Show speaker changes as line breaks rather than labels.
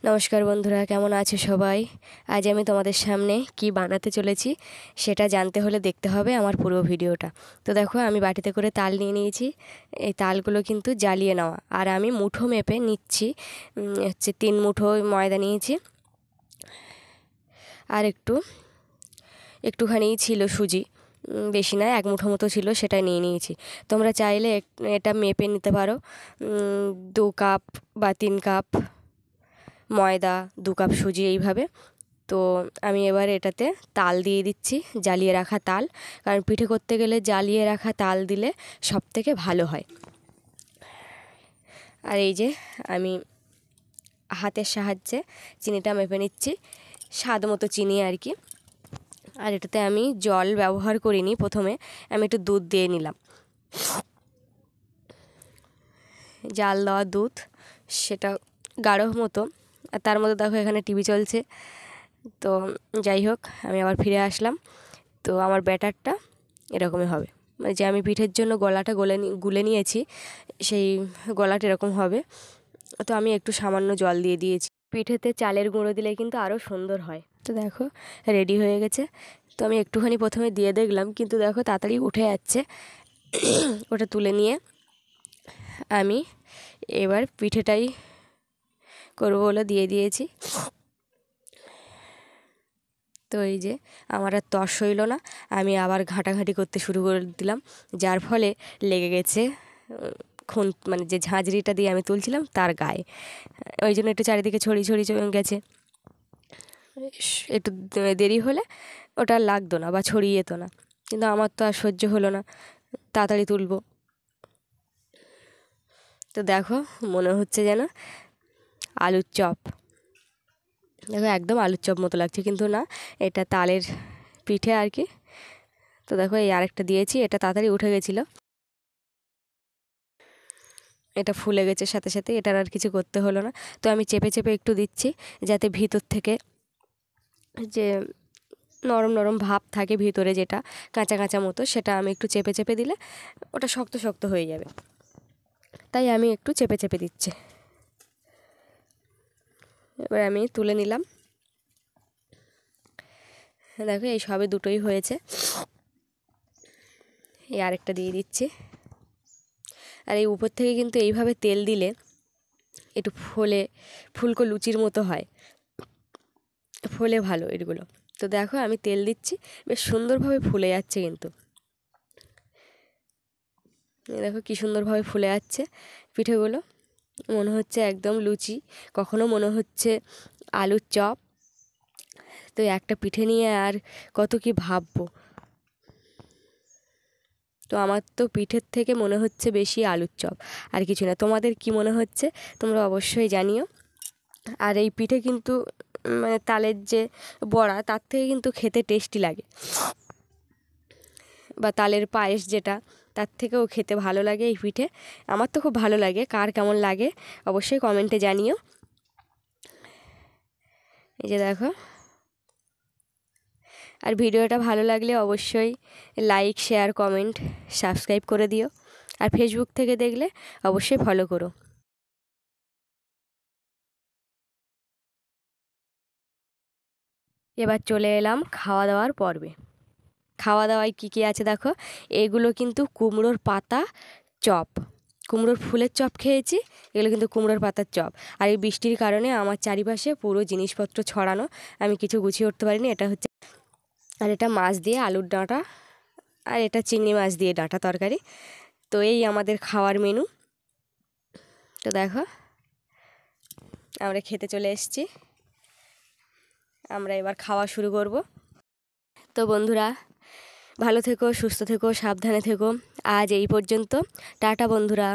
নমস্কার বন্ধুরা, কেমন আছো সবাই? আজ আমি তোমাদের সামনে কি বানাতে চলেছি সেটা জানতে হলে দেখতে হবে আমার পুরো ভিডিওটা। তো দেখো, আমি বাটিতে করে তাল নিয়ে নিয়েছি। এই তালগুলো কিন্তু জ্বালিয়ে নেওয়া, আর আমি মুঠো মেপে নিচ্ছি। 3 মুঠো ময়দা নিয়েছি, আর একটুখানি ছিল সুজি, বেশি না, 1 মুঠো মতো ছিল, সেটা নিয়ে নিয়েছি। তোমরা চাইলে এটা মেপে নিতে পারো। 2 কাপ বা 3 কাপ ময়দা, 2 কাপ সুজি, এইভাবে। তো আমি এবার এটাতে তাল দিয়ে দিচ্ছি, জ্বালিয়ে রাখা তাল। কারণ পিঠে করতে গেলে জ্বালিয়ে রাখা তাল দিলে সবথেকে ভালো হয়। আর এই যে আমি হাতের সাহায্যে চিনিটা মেপে নিচ্ছি, স্বাদ মতো চিনি আর কি। আর এটাতে আমি জল ব্যবহার করিনি, প্রথমে আমি একটু দুধ দিয়ে নিলাম, জাল দেওয়া দুধ, সেটা গাঢ় মতো। আর তার মধ্যে দেখো এখানে টিভি চলছে। তো যাই হোক, আমি আবার ফিরে আসলাম। তো আমার ব্যাটারটা এরকমই হবে, মানে যে আমি পিঠের জন্য গলাটা গুলে নিয়েছি, সেই গলাটা এরকম হবে। তো আমি একটু সামান্য জল দিয়ে দিয়েছি। পিঠেতে চালের গুঁড়ো দিলে কিন্তু আরও সুন্দর হয়। তো দেখো, রেডি হয়ে গেছে। তো আমি একটুখানি প্রথমে দিয়ে দেখলাম, কিন্তু দেখো তাড়াতাড়ি উঠে যাচ্ছে। ওটা তুলে নিয়ে আমি এবার পিঠেটাই করবো বলে দিয়ে দিয়েছি। তো এই যে আমার আর তর সইল না, আমি আবার ঘাঁটাঘাঁটি করতে শুরু করে দিলাম, যার ফলে লেগে গেছে মানে যে ঝাঁঝরিটা দিয়ে আমি তুলছিলাম তার গায়ে। ওই জন্য একটু চারিদিকে ছড়িয়ে গেছে। একটু দেরি হলে ওটা লাগতো না বা ছড়িয়ে যেত না, কিন্তু আমার তো আর সহ্য হলো না, তাড়াতাড়ি তুলবো। তো দেখো, মনে হচ্ছে যেন আলুর চপ। দেখো একদম আলুর চপ মতো লাগছে, কিন্তু না, এটা তালের পিঠে আর কি। তো দেখো, এই আরেকটা দিয়েছি, এটা তাড়াতাড়ি উঠে গেছিলো, এটা ফুলে গেছে সাথে সাথে, এটার আর কিছু করতে হলো না। তো আমি চেপে চেপে একটু দিচ্ছি, যাতে ভিতর থেকে যে নরম নরম ভাব থাকে ভিতরে, যেটা কাঁচা কাঁচা মতো, সেটা আমি একটু চেপে চেপে দিলে ওটা শক্ত শক্ত হয়ে যাবে। তাই আমি একটু চেপে চেপে দিচ্ছি। এবার আমি তুলে নিলাম। দেখো, এই সবে দুটোই হয়েছে। এই আরেকটা দিয়ে দিচ্ছি। আর এই উপর থেকে কিন্তু এইভাবে তেল দিলে একটু ফুলকো লুচির মতো হয়, ফোলে ভালো এগুলো। তো দেখো, আমি তেল দিচ্ছি, বেশ সুন্দরভাবে ফুলে যাচ্ছে কিন্তু। দেখো কি সুন্দরভাবে ফুলে যাচ্ছে পিঠেগুলো, মনে হচ্ছে একদম লুচি, কখনো মনে হচ্ছে আলুর চপ। তো একটা পিঠে নিয়ে আর কত কি ভাববো। তো আমার তো পিঠের থেকে মনে হচ্ছে বেশি আলুর চপ, আর কিছু না। তোমাদের কি মনে হচ্ছে তোমরা অবশ্যই জানিও। আর এই পিঠে কিন্তু মানে তালের যে বড়া, তার থেকে কিন্তু খেতে টেস্টি লাগে, বা তালের পায়েস যেটা, তার থেকেও খেতে ভালো লাগে এই পিঠে। আমার তো খুব ভালো লাগে, কার কেমন লাগে অবশ্যই কমেন্টে জানিও। এই যে দেখো, আর ভিডিওটা ভালো লাগলে অবশ্যই লাইক, শেয়ার, কমেন্ট, সাবস্ক্রাইব করে দিও। আর ফেসবুক থেকে দেখলে অবশ্যই ফলো করো। এবার চলে এলাম খাওয়া দাওয়ার পর্বে। খাওয়া দাওয়ায় কী কী আছে দেখো, এগুলো কিন্তু কুমড়োর পাতা চপ, কুমড়োর ফুলের চপ খেয়েছি, এগুলো কিন্তু কুমড়োর পাতার চপ। আর এই বৃষ্টির কারণে আমার চারিপাশে পুরো জিনিসপত্র ছড়ানো, আমি কিছু গুছিয়ে উঠতে পারিনি। এটা হচ্ছে, আর এটা মাছ দিয়ে আলুর ডাঁটা, আর এটা চিংড়ি মাছ দিয়ে ডাঁটা তরকারি। তো এই আমাদের খাওয়ার মেনু। তো দেখো, আমরা খেতে চলে এসেছি, আমরা এবার খাওয়া শুরু করব। তো বন্ধুরা, ভালো থেকো, সুস্থ থেকো, সাবধানে থেকো। আজ এই পর্যন্ত, টাটা বন্ধুরা।